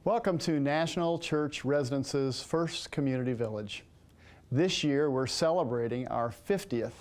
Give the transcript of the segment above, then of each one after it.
Welcome to National Church Residence's First Community Village. This year we're celebrating our 50th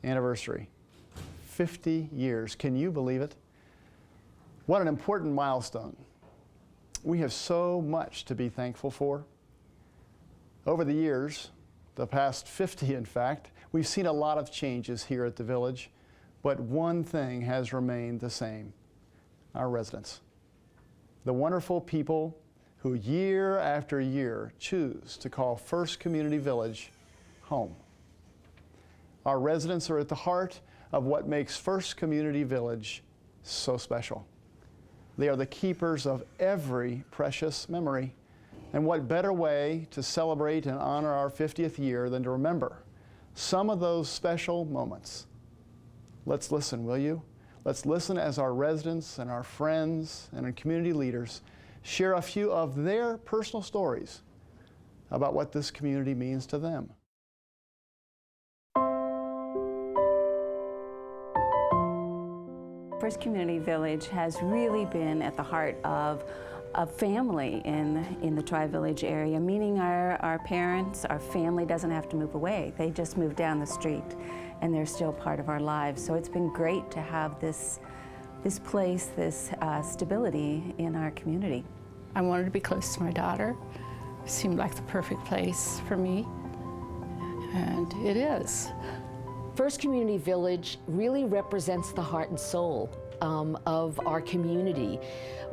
anniversary. 50 years, can you believe it? What an important milestone. We have so much to be thankful for. Over the years, the past 50 in fact, we've seen a lot of changes here at the village, but one thing has remained the same: our residents. The wonderful people who year after year choose to call First Community Village home. Our residents are at the heart of what makes First Community Village so special. They are the keepers of every precious memory. And what better way to celebrate and honor our 50th year than to remember some of those special moments? Let's listen, will you? Let's listen as our residents and our friends and our community leaders share a few of their personal stories about what this community means to them. First Community Village has really been at the heart of a family in the Tri-Village area, meaning our parents, our family doesn't have to move away. They just move down the street and they're still part of our lives. So it's been great to have this place, this stability in our community. I wanted to be close to my daughter. It seemed like the perfect place for me, and it is. First Community Village really represents the heart and soul of our community.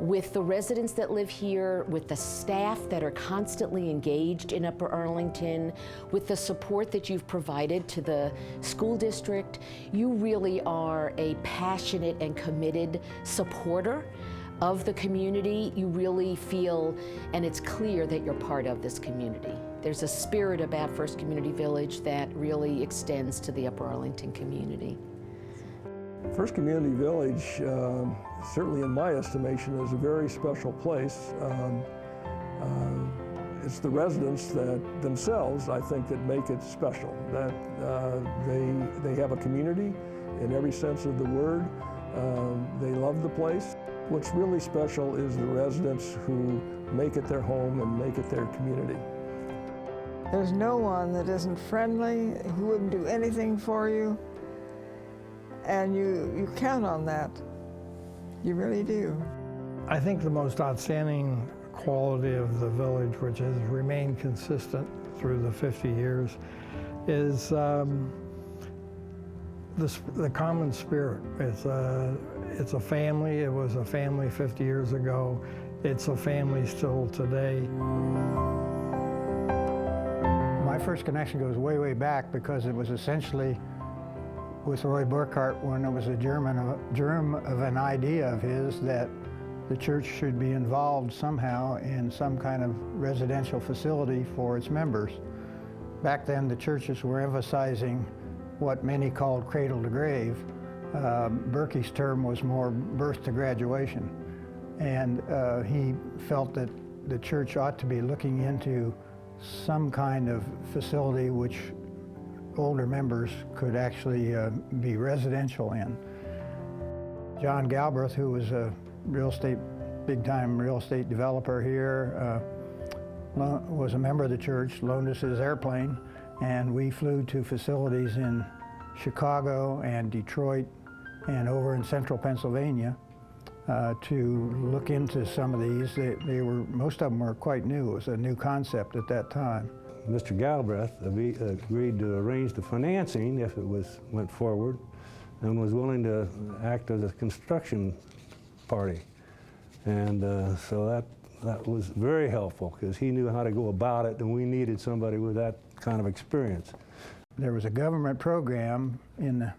With the residents that live here, with the staff that are constantly engaged in Upper Arlington, with the support that you've provided to the school district, you really are a passionate and committed supporter of the community. You really feel, and it's clear that you're part of this community. There's a spirit about First Community Village that really extends to the Upper Arlington community. First Community Village, certainly in my estimation, is a very special place. It's the residents that themselves, I think, that make it special. That they have a community in every sense of the word. They love the place. What's really special is the residents who make it their home and make it their community. There's no one that isn't friendly, who wouldn't do anything for you, and you count on that. You really do. I think the most outstanding quality of the village, which has remained consistent through the 50 years, is the common spirit. It's a family. It was a family 50 years ago. It's a family still today. My first connection goes way, way back because it was essentially with Roy Burkhardt when it was a germ of an idea of his that the church should be involved somehow in some kind of residential facility for its members. Back then, the churches were emphasizing what many called cradle to grave. Berkey's term was more birth to graduation. And he felt that the church ought to be looking into some kind of facility which older members could actually be residential in. John Galbraith, who was a big-time real estate developer here, was a member of the church, loaned us his airplane, and we flew to facilities in Chicago and Detroit and over in central Pennsylvania to look into some of these. Most of them were quite new. It was a new concept at that time. Mr. Galbraith agreed to arrange the financing if it went forward, and was willing to act as a construction party. And so that was very helpful because he knew how to go about it, and we needed somebody with that kind of experience. There was a government program in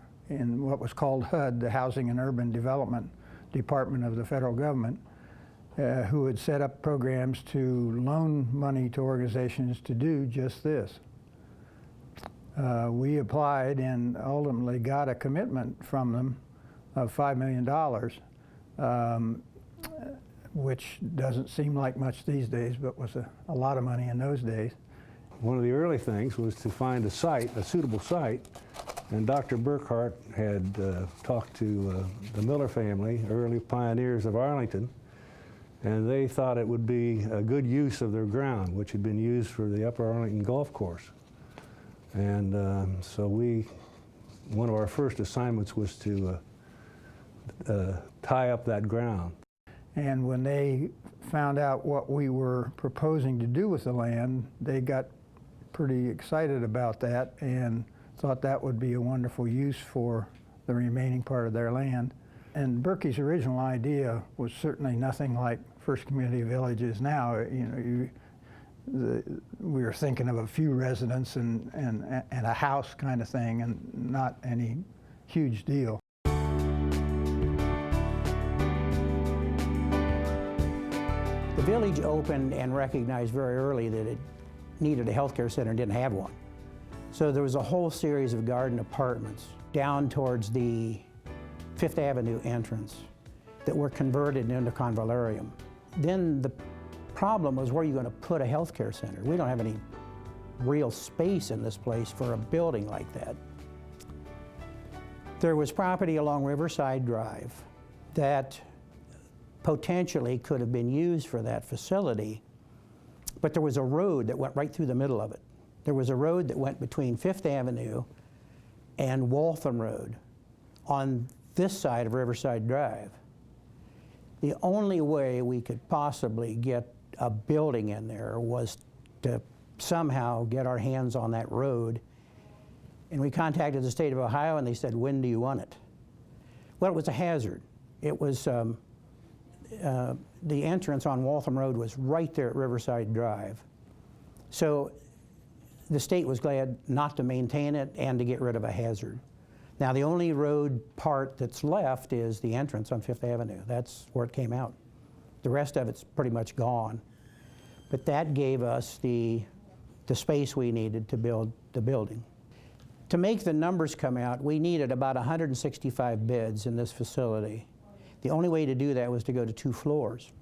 what was called HUD, the Housing and Urban Development Department of the federal government, who had set up programs to loan money to organizations to do just this. We applied and ultimately got a commitment from them of $5 million, which doesn't seem like much these days, but was a lot of money in those days. One of the early things was to find a site, a suitable site, and Dr. Burkhardt had talked to the Miller family, early pioneers of Arlington, and they thought it would be a good use of their ground, which had been used for the Upper Arlington Golf Course. And so one of our first assignments was to tie up that ground. And when they found out what we were proposing to do with the land, they got pretty excited about that and thought that would be a wonderful use for the remaining part of their land. And Berkey's original idea was certainly nothing like First Community Village is now. You know, we were thinking of a few residents and a house kind of thing, and not any huge deal. The village opened and recognized very early that it needed a healthcare center and didn't have one. So there was a whole series of garden apartments down towards the Fifth Avenue entrance that were converted into convalarium. Then the problem was, where are you going to put a healthcare center? We don't have any real space in this place for a building like that. There was property along Riverside Drive that potentially could have been used for that facility, but there was a road that went right through the middle of it. There was a road that went between Fifth Avenue and Waltham Road on this side of Riverside Drive. The only way we could possibly get a building in there was to somehow get our hands on that road. And we contacted the state of Ohio, and they said, when do you want it? Well, it was a hazard. It was, the entrance on Waltham Road was right there at Riverside Drive. So the state was glad not to maintain it and to get rid of a hazard. Now, the only road part that's left is the entrance on Fifth Avenue. That's where it came out. The rest of it's pretty much gone. But that gave us the space we needed to build the building. To make the numbers come out, we needed about 165 beds in this facility. The only way to do that was to go to 2 floors.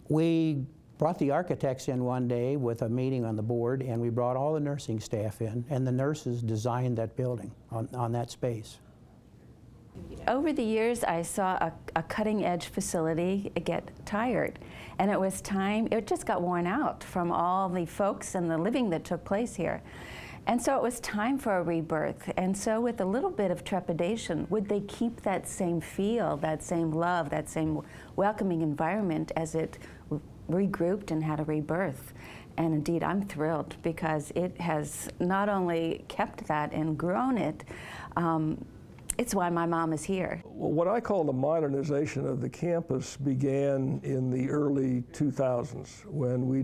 We brought the architects in one day with a meeting on the board, and we brought all the nursing staff in, and the nurses designed that building on that space. Over the years, I saw a cutting-edge facility get tired, and it was time, it just got worn out from all the folks and the living that took place here. And so it was time for a rebirth. And so with a little bit of trepidation, would they keep that same feel, that same love, that same welcoming environment as it regrouped and had a rebirth? And indeed, I'm thrilled, because it has not only kept that and grown it, it's why my mom is here. What I call the modernization of the campus began in the early 2000s, when we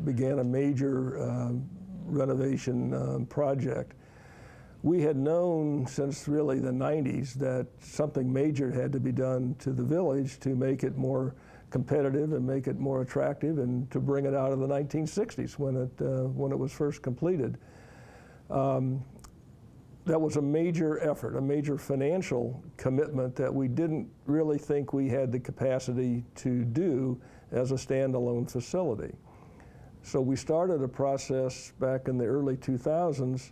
began a major renovation project. We had known since really the 90s that something major had to be done to the village to make it more competitive and make it more attractive, and to bring it out of the 1960s when it was first completed. That was a major effort, a major financial commitment that we didn't really think we had the capacity to do as a standalone facility. So we started a process back in the early 2000s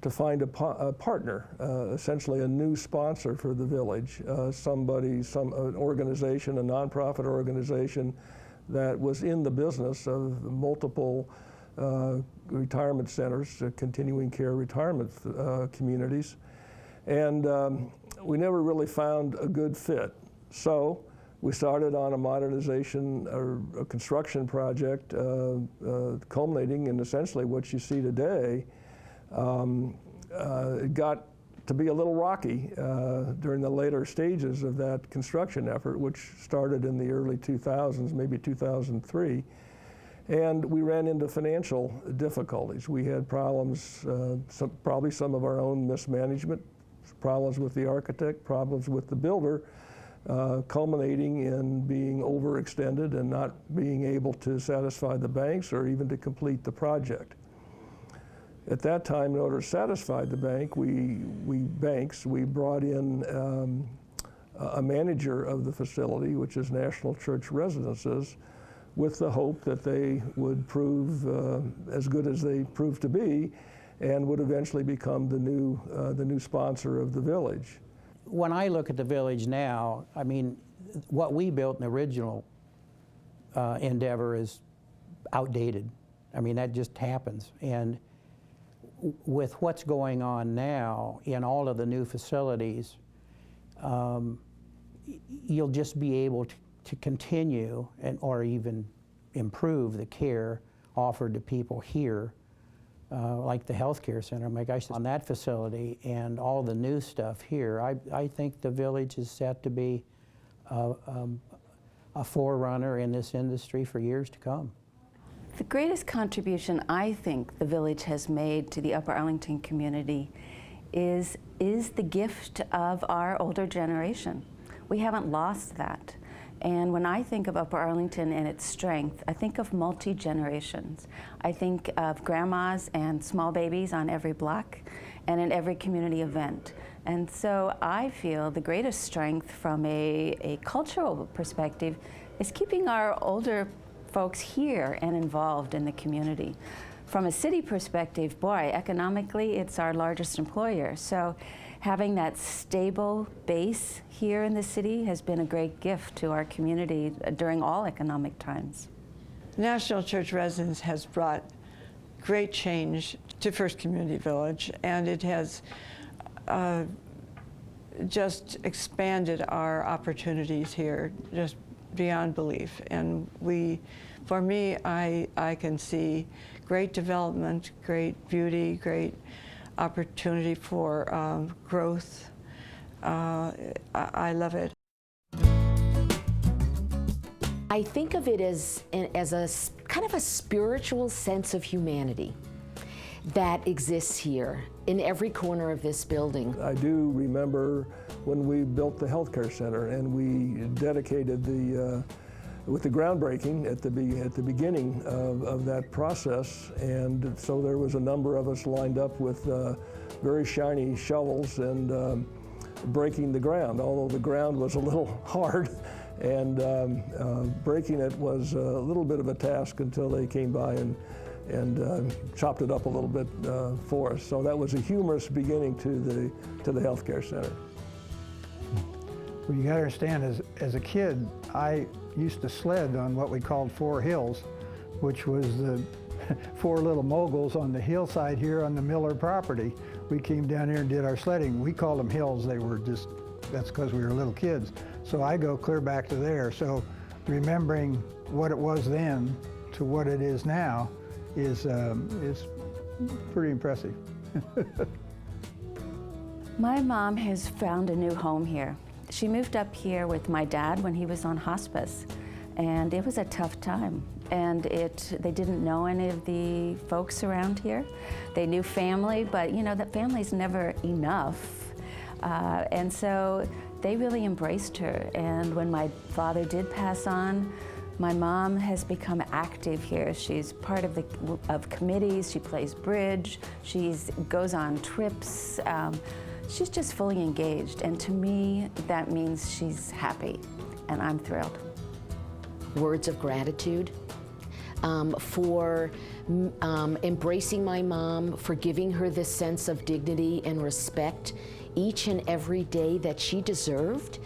to find a partner, essentially a new sponsor for the village, an organization, a nonprofit organization that was in the business of multiple retirement centers, continuing care retirement communities. And we never really found a good fit. So we started on a modernization or a construction project culminating in essentially what you see today. It got to be a little rocky during the later stages of that construction effort, which started in the early 2000s, maybe 2003. And we ran into financial difficulties. We had problems, probably some of our own mismanagement, problems with the architect, problems with the builder, culminating in being overextended and not being able to satisfy the banks or even to complete the project. At that time, in order to satisfy the bank, we brought in a manager of the facility, which is National Church Residences, with the hope that they would prove as good as they proved to be, and would eventually become the new sponsor of the village. when I look at the village now, I mean, what we built in the original endeavor is outdated. I mean, that just happens. And with what's going on now in all of the new facilities, you'll just be able to continue or even improve the care offered to people here, like the healthcare center. My gosh, on that facility and all the new stuff here, I think the village is set to be a forerunner in this industry for years to come. The greatest contribution I think the village has made to the Upper Arlington community is the gift of our older generation. We haven't lost that. And when I think of Upper Arlington and its strength, I think of multi-generations. I think of grandmas and small babies on every block and in every community event. And so I feel the greatest strength from a cultural perspective is keeping our older folks here and involved in the community. From a city perspective, boy, economically, it's our largest employer. So having that stable base here in the city has been a great gift to our community during all economic times. National Church Residence has brought great change to First Community Village, and it has just expanded our opportunities here just beyond belief. And for me, I can see great development, great beauty, great opportunity for growth. I love it. I think of it as a kind of a spiritual sense of humanity that exists here in every corner of this building. I do remember when we built the healthcare center and we dedicated with the groundbreaking at the beginning of that process, and so there was a number of us lined up with very shiny shovels and breaking the ground, although the ground was a little hard, and breaking it was a little bit of a task until they came by and chopped it up a little bit for us. So that was a humorous beginning to the healthcare center. Well, you got to understand, as a kid, I used to sled on what we called 4 hills, which was the 4 little moguls on the hillside here on the Miller property. We came down here and did our sledding. We called them hills. They were just, that's because we were little kids. So I go clear back to there. So remembering what it was then to what it is now is pretty impressive. My mom has found a new home here. She moved up here with my dad when he was on hospice, and it was a tough time. And they didn't know any of the folks around here. They knew family, but you know, that family's never enough. And so they really embraced her. And when my father did pass on, my mom has become active here. She's part of committees. She plays bridge. She goes on trips. She's just fully engaged. And to me, that means she's happy, and I'm thrilled. Words of gratitude for embracing my mom, for giving her this sense of dignity and respect each and every day that she deserved.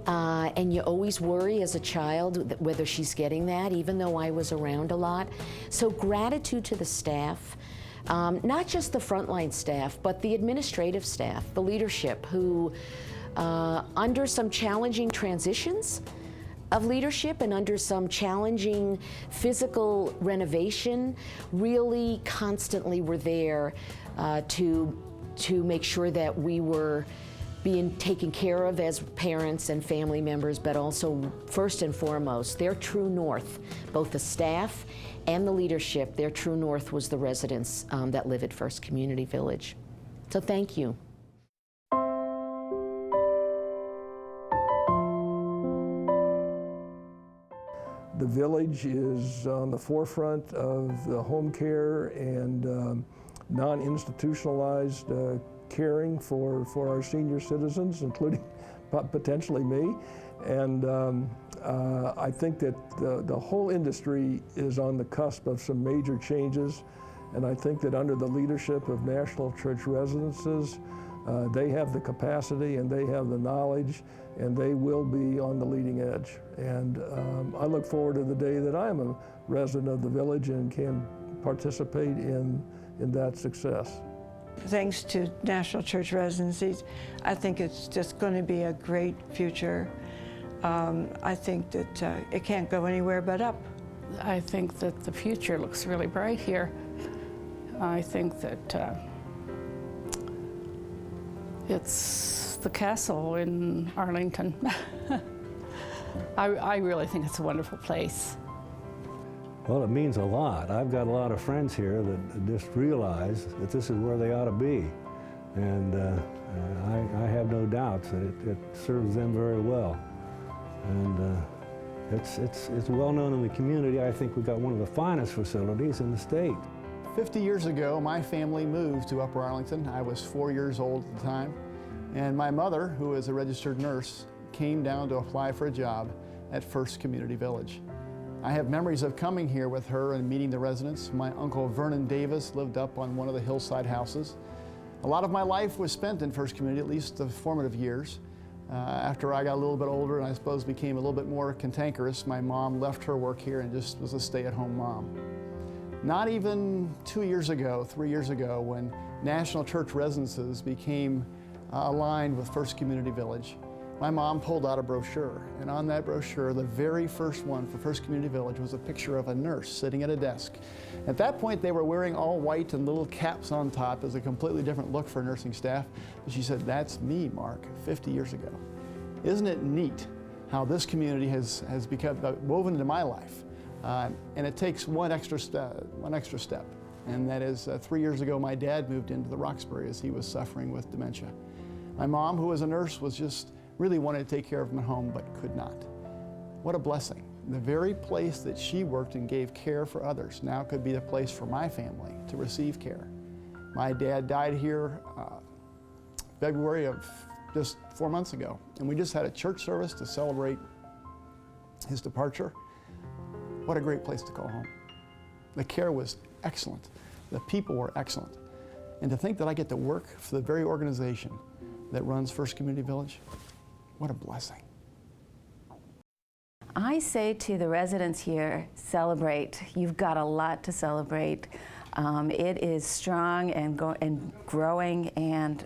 And you always worry as a child whether she's getting that, even though I was around a lot. So gratitude to the staff, not just the frontline staff, but the administrative staff, the leadership, who under some challenging transitions of leadership and under some challenging physical renovation, really constantly were there to make sure that we were being taken care of as parents and family members, but also first and foremost, their true north, both the staff and the leadership, their true north was the residents that live at First Community Village. So thank you. The village is on the forefront of the home care and non-institutionalized caring for our senior citizens, including potentially me. And I think that the whole industry is on the cusp of some major changes. And I think that under the leadership of National Church Residences, They have the capacity and they have the knowledge, and they will be on the leading edge. And I look forward to the day that I'm a resident of the village and can participate in that success. Thanks to National Church Residencies, I think it's just going to be a great future. I think that it can't go anywhere but up. I think that the future looks really bright here. I think that it's the castle in Arlington. I really think it's a wonderful place. Well, it means a lot. I've got a lot of friends here that just realize that this is where they ought to be. And I have no doubts that it serves them very well. And it's well known in the community. I think we've got one of the finest facilities in the state. 50 years ago, my family moved to Upper Arlington. I was 4 years old at the time. And my mother, who is a registered nurse, came down to apply for a job at First Community Village. I have memories of coming here with her and meeting the residents. My uncle Vernon Davis lived up on one of the hillside houses. A lot of my life was spent in First Community, at least the formative years. After I got a little bit older and I suppose became a little bit more cantankerous, my mom left her work here and just was a stay-at-home mom. Not even 2 years ago, 3 years ago, when National Church Residences became aligned with First Community Village, my mom pulled out a brochure, and on that brochure, the very first one for First Community Village was a picture of a nurse sitting at a desk. At that point, they were wearing all white and little caps on top as a completely different look for nursing staff. But she said, "That's me, Mark, 50 years ago." Isn't it neat how this community has become woven into my life? And it takes one extra step, and that is 3 years ago, my dad moved into the Roxbury as he was suffering with dementia. My mom, who was a nurse, was just really wanted to take care of him at home, but could not. What a blessing. The very place that she worked and gave care for others now could be the place for my family to receive care. My dad died here February of just 4 months ago, and we just had a church service to celebrate his departure. What a great place to call home. The care was excellent. The people were excellent. And to think that I get to work for the very organization that runs First Community Village, what a blessing. I say to the residents here, celebrate. You've got a lot to celebrate. It is strong and growing, and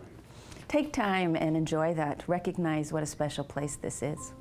take time and enjoy that. Recognize what a special place this is.